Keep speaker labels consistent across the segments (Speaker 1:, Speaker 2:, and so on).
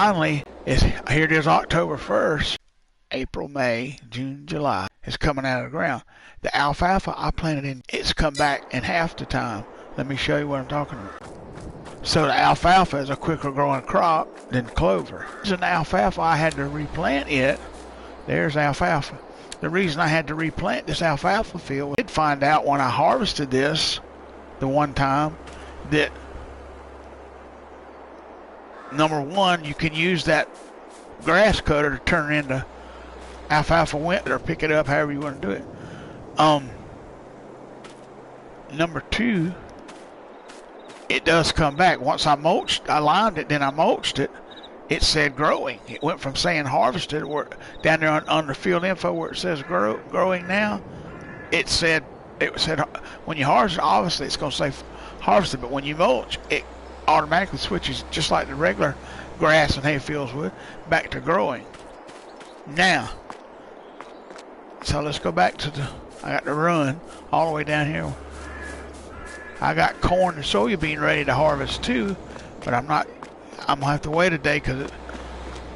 Speaker 1: finally, here it is October 1st. April, May, June, July. It's coming out of the ground. The alfalfa I planted in, it's come back in half the time. Let me show you what I'm talking about. So the alfalfa is a quicker growing crop than clover. There's an alfalfa, I had to replant it. There's alfalfa. The reason I had to replant this alfalfa field, I did find out when I harvested this the one time that number one, you can use that grass cutter to turn it into alfalfa winter or pick it up however you want to do it. Number two, it does come back. Once I lined it, then I mulched it. It said growing. It went from saying harvested, where down there on the field info where it says growing now, it said when you harvest, obviously it's going to say harvested, but when you mulch, it automatically switches just like the regular grass and hay fields would back to growing. Now, so let's go back to I got to run all the way down here. I got corn and soybean ready to harvest too, but I'm gonna have to wait a day because it's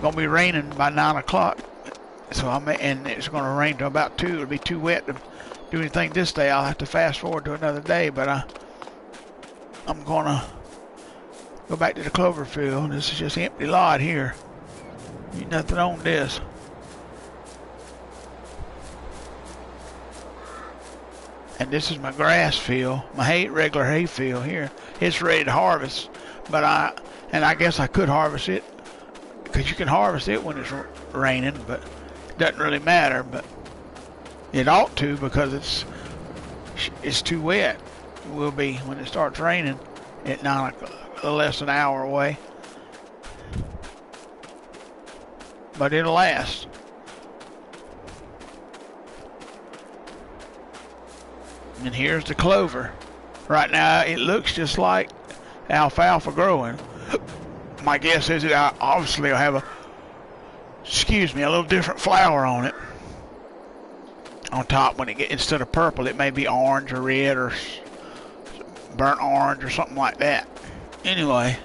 Speaker 1: gonna be raining by 9 o'clock. So and it's gonna rain till about 2. It'll be too wet to do anything this day. I'll have to fast forward to another day, but I'm gonna go back to the clover field. This is just empty lot here. Ain't nothing on this. And this is my grass field, my regular hay field here. It's ready to harvest, but I guess I could harvest it because you can harvest it when it's raining, but it doesn't really matter. But it ought to because it's too wet. It will be when it starts raining at 9 o'clock, less than an hour away. But it'll last. And here's the clover. Right now, it looks just like alfalfa growing. My guess is it obviously will have a little different flower on it. On top, when it gets instead of purple, it may be orange or red or burnt orange or something like that. Anyway,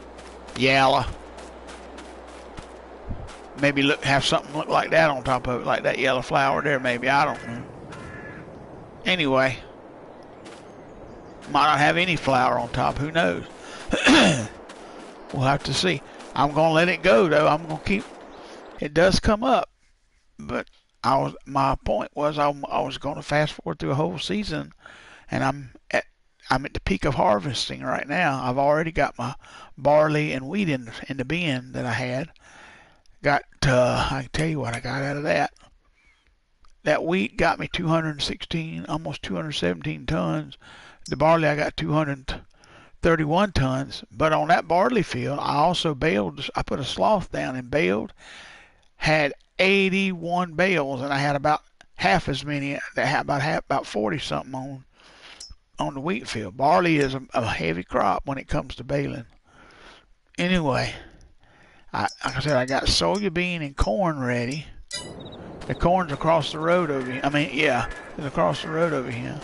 Speaker 1: yellow. Maybe have something look like that on top of it, like that yellow flower there. Maybe, I don't know. Anyway. Might not have any flower on top. Who knows? We'll have to see. I'm going to let it go, though. I'm going to keep... It does come up. But my point was I was going to fast forward through a whole season. And I'm at the peak of harvesting right now. I've already got my barley and wheat in the bin that I had. I can tell you what I got out of that. That wheat got me 216, almost 217 tons. The barley, I got 231 tons. But on that barley field, I also baled. I put a slough down and baled. Had 81 bales, and I had about half as many. About 40 something on the wheat field. Barley is a heavy crop when it comes to baling. Anyway, like I said, I got soybean and corn ready. The corn's across the road over here. It's across the road over here.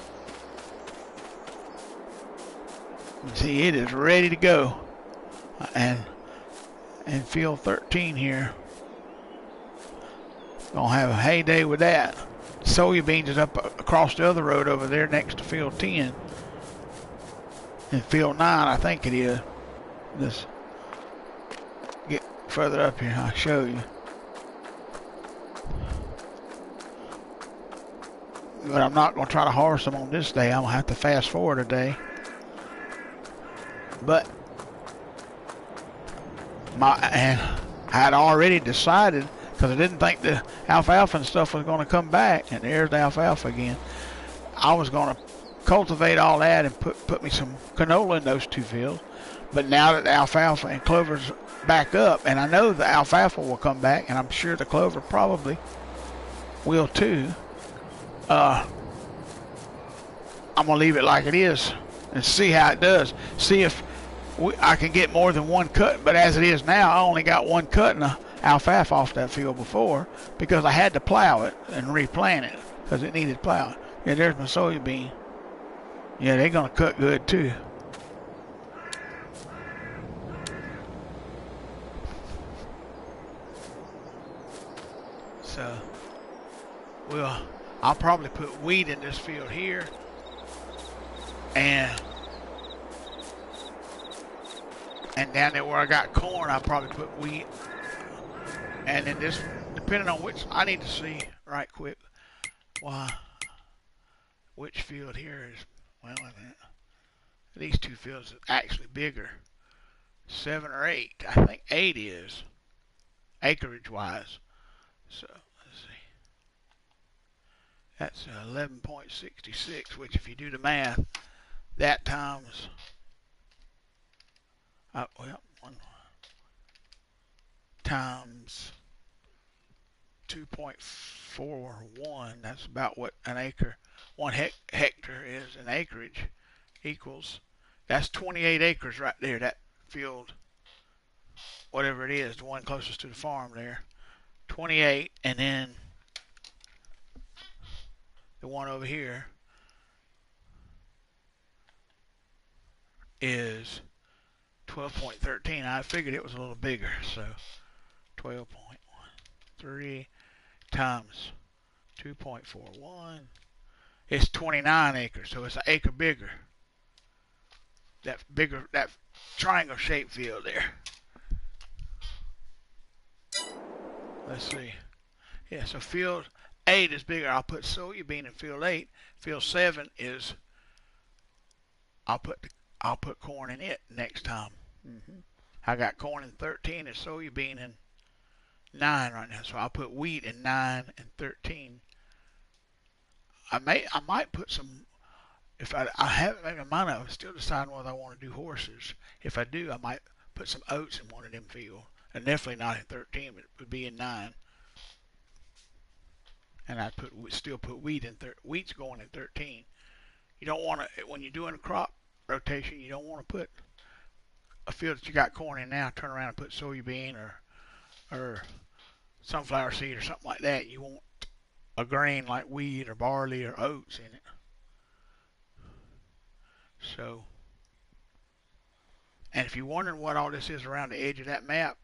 Speaker 1: See, it is ready to go. And field 13 here. Gonna have a heyday with that. Soybeans is up across the other road over there next to field 10. And field 9, I think it is. Let's get further up here, I'll show you. But I'm not going to try to harvest them on this day. I'm going to have to fast forward a day. But I had already decided, because I didn't think the alfalfa and stuff was going to come back. And there's the alfalfa again. I was going to cultivate all that and put me some canola in those two fields. But now that the alfalfa and clover's back up, and I know the alfalfa will come back, and I'm sure the clover probably will too. I'm going to leave it like it is and see how it does. See if I can get more than one cut. But as it is now, I only got one cut in the alfalfa off that field before because I had to plow it and replant it because it needed plowing. Yeah, there's my soybean. Yeah, they're going to cut good too. So I'll probably put wheat in this field here, and down there where I got corn, I'll probably put wheat. And then this, depending on which, I need to see right quick which field here is, well, these two fields are actually bigger. 7 or 8. I think 8 is, acreage wise. So let's see. That's 11.66, which if you do the math, that times, times 2.41, that's about what an acre, 1 hectare is an acreage, equals, that's 28 acres right there, that field, whatever it is, the one closest to the farm there, 28, and then the one over here is 12.13. I figured it was a little bigger, so 12.13 times 2.41, it's 29 acres, so it's an acre bigger. That triangle shaped field there. Let's see. Yeah, so field 8 is bigger. I'll put soybean in field 8. Field 7 is, I'll put corn in it next time. I got corn in 13 and soybean in 9 right now, so I'll put wheat in 9 and 13. I might put some, if I haven't made my mind up, I'm still deciding whether I want to do horses. If I do, I might put some oats in one of them fields, and definitely not in 13, but it would be in 9. And I'd still put wheat in wheat's going in 13. You don't want to, when you're doing a crop rotation, you don't want to put a field that you got corn in now, turn around and put soybean or sunflower seed or something like that. You want a grain like wheat or barley or oats in it. So, and if you're wondering what all this is around the edge of that map,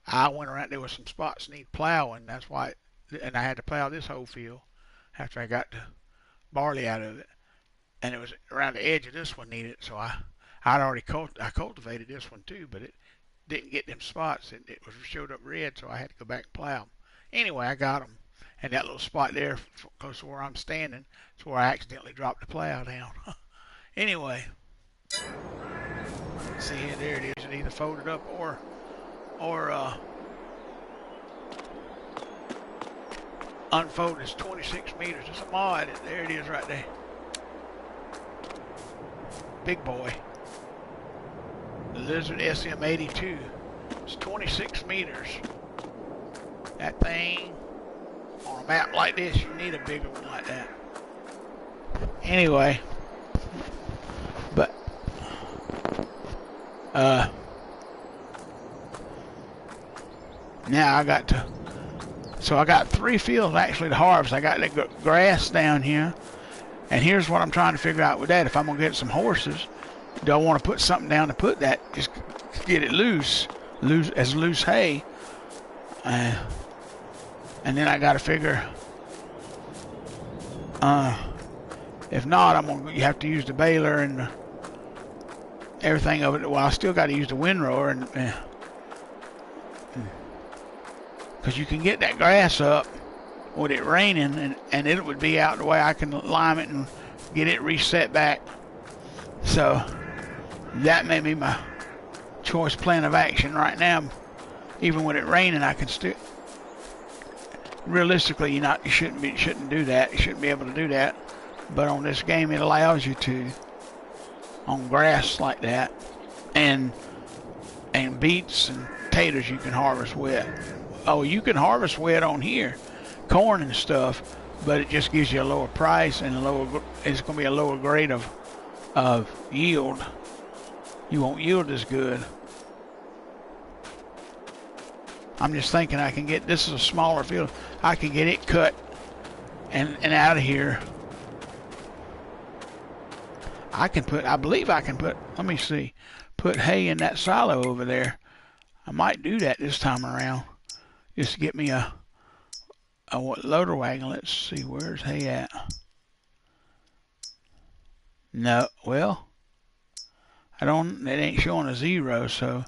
Speaker 1: I went around, there were some spots need plowing, that's why, and I had to plow this whole field after I got the barley out of it. And it was around the edge of this one needed, so I'd already cultivated this one too, but it didn't get them spots. It showed up red, so I had to go back and plow them. Anyway, I got them. And that little spot there, close to where I'm standing, is where I accidentally dropped the plow down. Anyway, see here, there it is. It either folded up or unfolded. It's 26 meters. It's a mod. There it is right there. Big boy. The Lizard SM82. It's 26 meters. That thing, on a map like this, you need a bigger one like that. Anyway, but now I got to, so I got 3 fields actually to harvest. I got the grass down here, and here's what I'm trying to figure out with that. If I'm gonna get some horses, do I want to put something down to put that, just get it loose hay, and then I got to figure, if not, you have to use the baler and everything of it. Well, I still got to use the windrower, and because you can get that grass up with it raining, and it would be out the way I can lime it and get it reset back. So that may be my choice plan of action right now. Even with it raining, I can still. Realistically, you shouldn't do that. You shouldn't be able to do that. But on this game, it allows you to, on grass like that, and beets and taters you can harvest wet. Oh, you can harvest wet on here, corn and stuff, but it just gives you a lower price and it's going to be a lower grade of yield. You won't yield as good. I'm just thinking I can get, this is a smaller field, I can get it cut and out of here. I believe I can put, let me see, put hay in that silo over there. I might do that this time around, just to get me a what loader wagon. Let's see, where's hay at? No, well, it ain't showing a 0, so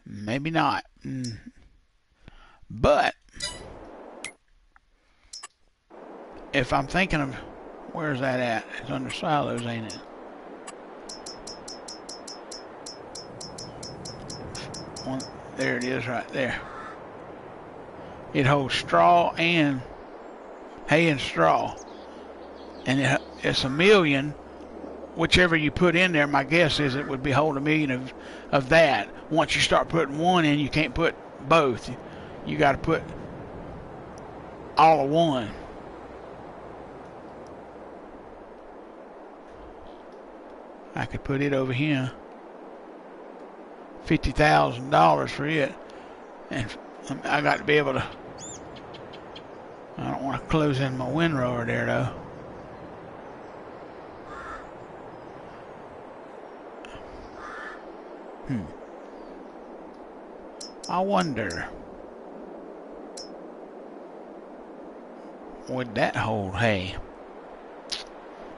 Speaker 1: maybe not. But if I'm thinking of, where's that at? It's under silos, ain't it? There it is right there. It holds straw and hay and straw. And it's 1,000,000, whichever you put in there. My guess is it would be hold 1,000,000 of that. Once you start putting one in, you can't put both. You got to put all of one. I could put it over here. $50,000 for it. And I got to be able to. I don't want to close in my windrower there, though. I wonder, would that hold hay?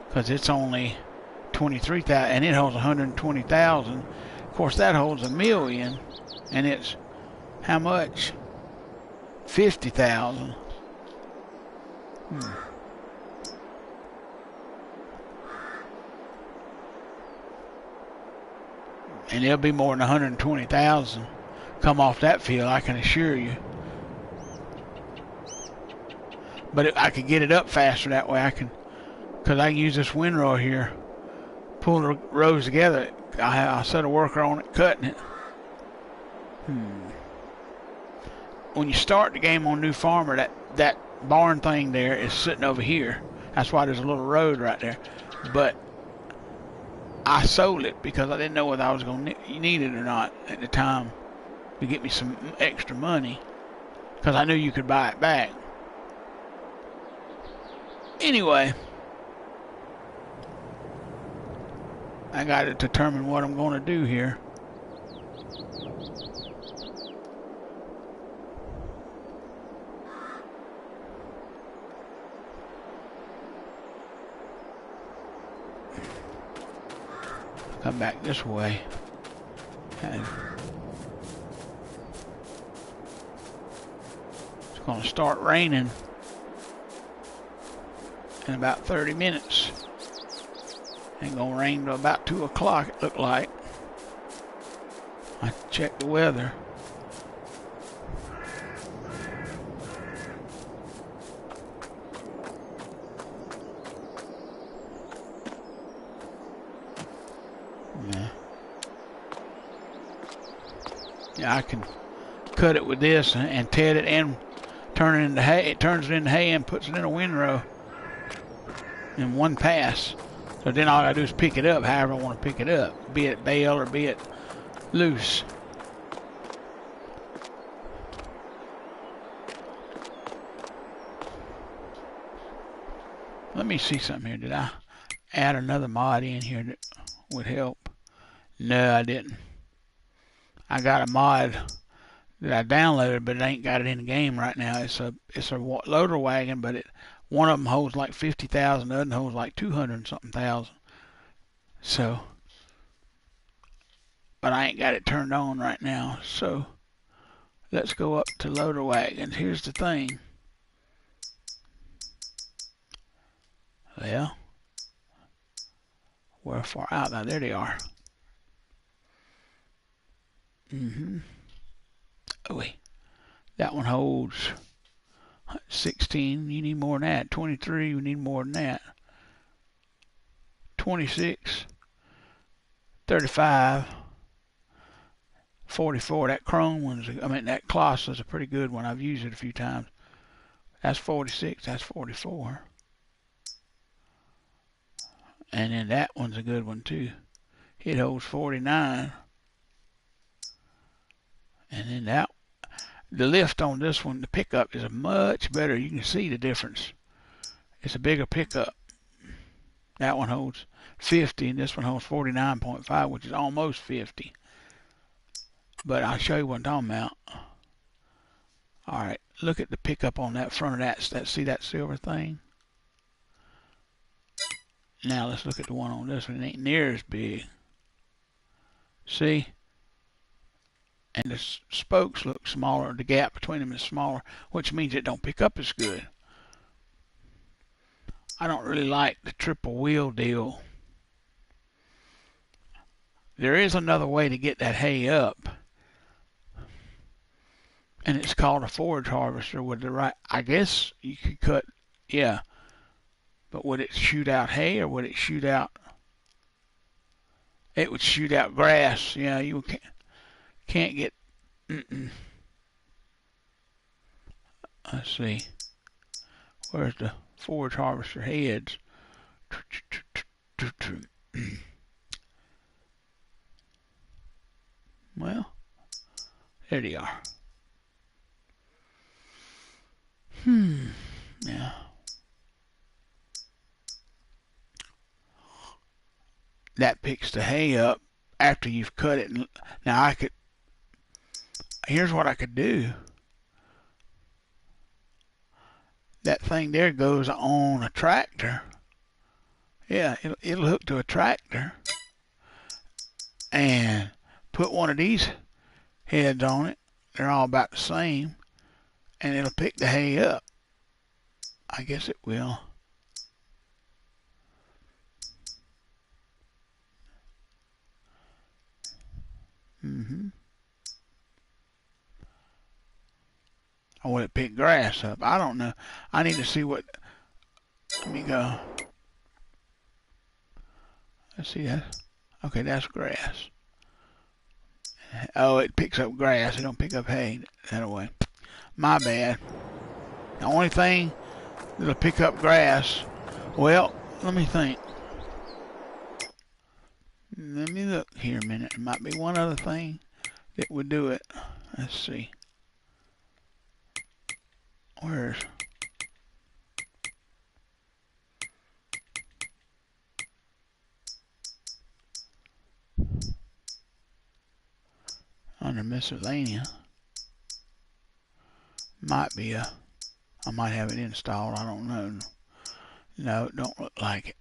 Speaker 1: Because it's only 23,000, and it holds 120,000. Of course, that holds 1,000,000, and it's how much? 50,000. And it'll be more than 120,000 come off that field, I can assure you. But I could get it up faster that way. Because I can use this windrower here, pull the rows together. I'll set a worker on it, cutting it. When you start the game on New Farmer, that barn thing there is sitting over here. That's why there's a little road right there. But I sold it because I didn't know whether I was going to need it or not at the time to get me some extra money, because I knew you could buy it back. Anyway, I got to determine what I'm going to do here. Come back this way. And it's going to start raining in about 30 minutes. Ain't going to rain till about 2 o'clock, it looked like. I checked the weather. Yeah, I can cut it with this and ted it and turn it into hay. It turns it into hay and puts it in a windrow in one pass. So then all I do is pick it up however I want to pick it up, be it bale or be it loose. Let me see something here. Did I add another mod in here that would help? No, I didn't. I got a mod that I downloaded, but it ain't got it in the game right now. It's a loader wagon, but one of them holds like 50,000, the other holds like 200 and something thousand. So, but I ain't got it turned on right now. So let's go up to loader wagons. Here's the thing. Well, where far out? Now there they are. Oh wait, that one holds 16. You need more than that. 23. You need more than that. 26. 35. 44. That chrome one's, that Kloss is a pretty good one. I've used it a few times. That's 46. That's 44. And then that one's a good one too. It holds 49. And then the lift on this one, the pickup is much better. You can see the difference. It's a bigger pickup. That one holds 50, and this one holds 49.5, which is almost 50. But I'll show you what I'm talking about. All right, look at the pickup on that front of that. See that silver thing? Now let's look at the one on this one. It ain't near as big. See? And the spokes look smaller. The gap between them is smaller, which means it don't pick up as good. I don't really like the triple wheel deal. There is another way to get that hay up, and it's called a forage harvester with the right. I guess you could cut, yeah, but would it shoot out hay or would it shoot out? It would shoot out grass. Yeah, you can't get. Let's see. Where's the forage harvester heads? Well, there they are. Yeah. That picks the hay up after you've cut it. Now here's what I could do. That thing there goes on a tractor. Yeah, it'll hook to a tractor. And put one of these heads on it. They're all about the same. And it'll pick the hay up. I guess it will. Or will it pick grass up? I don't know. I need to see what. Let me go. Let's see that. Okay, that's grass. Oh, it picks up grass. It don't pick up hay that way. My bad. The only thing that'll pick up grass. Well, let me think. Let me look here a minute. There might be one other thing that would do it. Let's see. Where's... Under miscellaneous. Might be a... I might have it installed. I don't know. No, it don't look like it.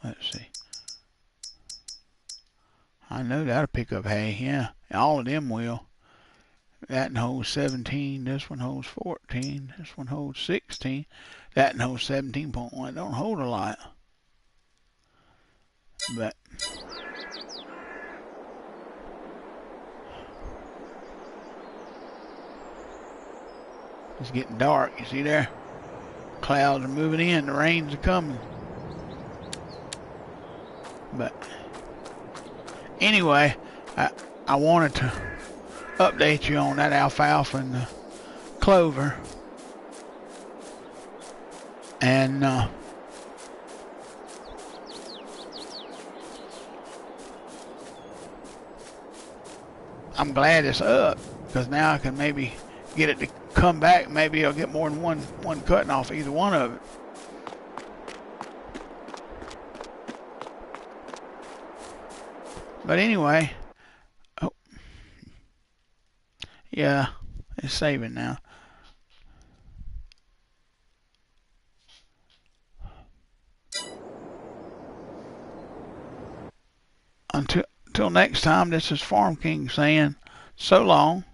Speaker 1: Let's see. I know that'll pick up hay, yeah. All of them will. That one holds 17, this one holds 14, this one holds 16, that one holds 17.1. It don't hold a lot. But it's getting dark, you see there? Clouds are moving in, the rains are coming. But anyway, I wanted to update you on that alfalfa and the clover. And I'm glad it's up, because now I can maybe get it to come back. Maybe I'll get more than one cutting off either one of it. But anyway, oh, yeah, it's saving now. Until next time, this is Farm King saying so long.